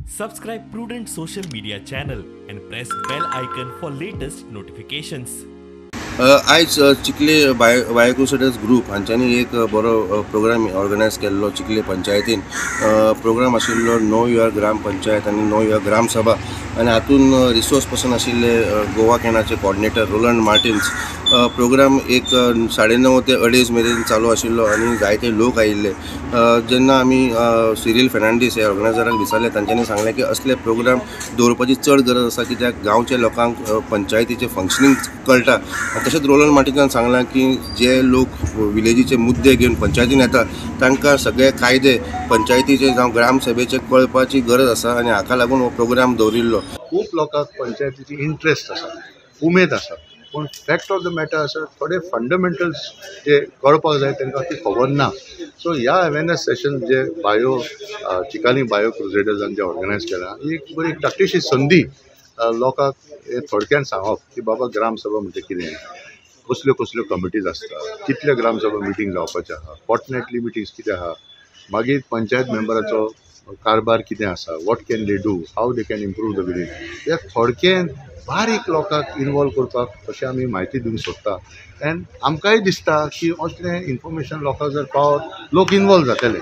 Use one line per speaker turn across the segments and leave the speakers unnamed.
Subscribe Prudent social media channel and press bell icon for latest notifications.
आयज Chikhale bio Crusaders group हांच्यांनी एक बरो programme organise केल्लो चिखले पंचायतीन. Programme आशिल्लो नो युअर ग्राम पंचायत आनी नो युअर ग्राम सभा आनी हातून रिसोर्स पर्सन आशिल्ले गोवा कॅनाचे कोऑर्डिनेटर रोलंड मार्टिन्स. प्रोग्राम एक 9:30 ते 2:30 मेरेन चालू आशिल्लो आनी जायते लोक आयिल्ले. जेन्ना आमी सिरिल फेर्नांडीस हे ऑर्गनायझराक विचारले तांच्यांनी सांगलें की असले प्रोग्राम दवरपाची चड गरज आसा कित्याक गांवच्या लोकांक पंचायतीचे फंक्शनींग कळटा. तशेंच रोलंड मार्टिन्सान सांगलां की जे लोक विलेजीचे मुद्दे घेवन पंचायतीन येता तांकां सगळे कायदे पंचायतीचे जावं ग्रामसभेचे कळपाची गरज आसा आनी हाका लागून हो प्रोग्राम दवरिल्लो.
खूब लोकांक पंचायतीची इंट्रस्ट आसा, उमेद आसा, पूण फॅक्ट ऑफ द मॅटर आसा थोडे फंडमेंटल्स जे कळपाक जाय तांकां ती खबर ना. सो ह्या अवेरनेस सेशन जे चिकाली बायो क्रुसेडर्सान जे ऑर्गनायज केला ही एक बरी धाकटीशी संदी लोकांक हे थोडक्यान सांगप की बाबा ग्रामसभा म्हणजे कितें, कसल्यो कसल्यो कमिटीज आसता, कितले ग्रामसभा मिटींग जावपाचे आहा, फॉर्टनायटली मिटींग्स कितें आहा, मागीर पंचायत मेंबराचो कारभार कितें आसा, what can they do, how they can improve the village. हे थोडक्यान बारीक लोकांक इनवॉल्व करपाक अशें आमी म्हायती दिवंक सोदता. एंड आमकांय दिसता की असलें इन्फॉर्मेशन लोकांक जर पावत लोक इनवॉल्व जातले.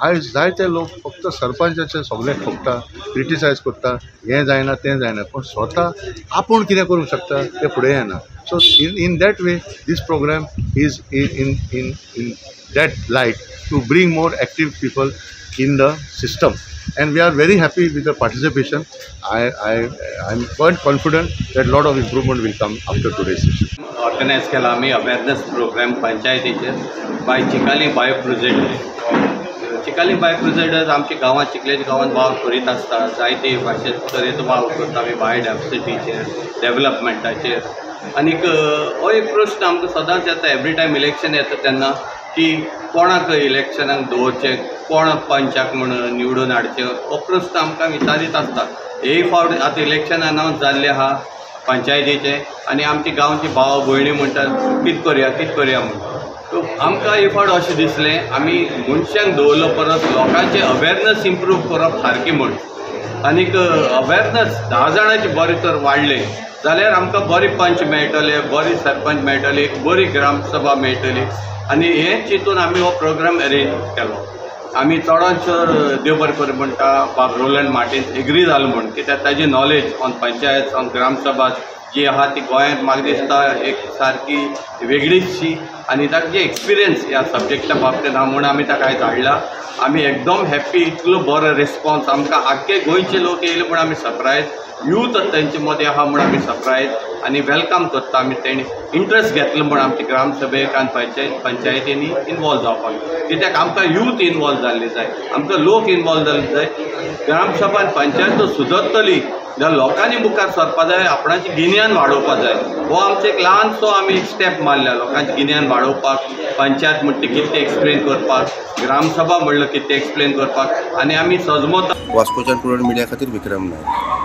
आयज जायते लोक फक्त सरपंचाचे सगळें ठोकता, क्रिटिसायज करता, हें जायना तें जायना, पूण स्वता आपूण कितें करूंक शकता तें फुडें येना. So in that way this program is in that light to bring more active people in the system, and we are very happy with the participation. I'm quite confident that a lot of improvement will come after today's session.
Organize केला आम्ही awareness programme पंचायतीचेर by Chicalim bio crusaders. Chicalim bio crusaders आमच्या गांवांत चिखलेच्या गांवांत वावर करीत आसता. जायते भाशेन तरेचो वावर करता आमी बायोडायवर्सिटीचेर, डेवलपमेंटाचेर. आनीक हो एक प्रश्न आमकां सदांच येता एवरी टायम इलेक्शन येता तेन्ना की कोणाक इलेक्शनाक दवरचें, कोण पंचाक म्हण निवडून हाडचें, हो प्रश्न आमकां विचारीत आसता. हे फावट आतां इलेक्शन अनावन्स जाल्लें आहा पंचायतीचें आनी आमची गांवची भाव भयणी म्हणटात कितें करया म्हणून. सो आमकां हे फावट अशें दिसलें आमी मनशांक दवरलो परस लोकांचें अवेरनेस इम्प्रूव करप सारकें म्हण. आनीक अवेरनेस 10 जाणांची बरें तर वाडलें जाल्यार आमकां बरे पंच मेळटले, बरे सरपंच मेळटले, एक बरी ग्रामसभा मेळटली. आनी हें चिंतून आमी हो प्रोग्राम अरेंज केलो. आमी चडांत चड देव बरें करूं म्हणटा बाब रोलंड मार्टिन्स एग्री जालो म्हण, कित्याक ताजी नॉलेज ऑन पंचायत ऑन ग्रामसभा जी आहा ती गोंयांत म्हाका दिसता एक सारकी वेगळीचशी आनी ताका जे एक्सपिरियन्स ह्या सब्जेक्टा बाबतींत आहा म्हूण आमी ताका आयज हाडला. आमी एकदम हॅप्पी, इतलो बरो रिस्पॉन्स आमकां आख्खे गोंयचे लोक येयले म्हूण आमी सरप्रायज, यूथ तेंचे मदें आहा म्हूण आमी सरप्रायज आनी वेलकम करता. आमी तेणी इंट्रस्ट घेतलो म्हूण आमच्या ग्रामसभेक आनी पंचायतींनी इनवॉल्व जावपाक, कित्याक आमकां यूथ इनवॉल्व जाल्ले जाय, आमकां लोक इनवॉल्व जाल्ले जाय. ग्रामसभा आनी पंचायत सुदरतली जाल्यार लोकांनी मुखार सरपा जाय, आपणाचें गिन्यान वाडोवपा जाय. हो आमचो एक ल्हानसो आमी स्टेप मारला लोकांचें गिन्यान वाडोवपाक. पंचायत म्हणटा कितें एक्सप्लेन करपाक, ग्रामसभा म्हणल्यार कितें एक्सप्लेन करपाक, आनी आमी सजमत.
वास्कोच्यान प्रुडंट मिडिया खातीर विक्रम नायक.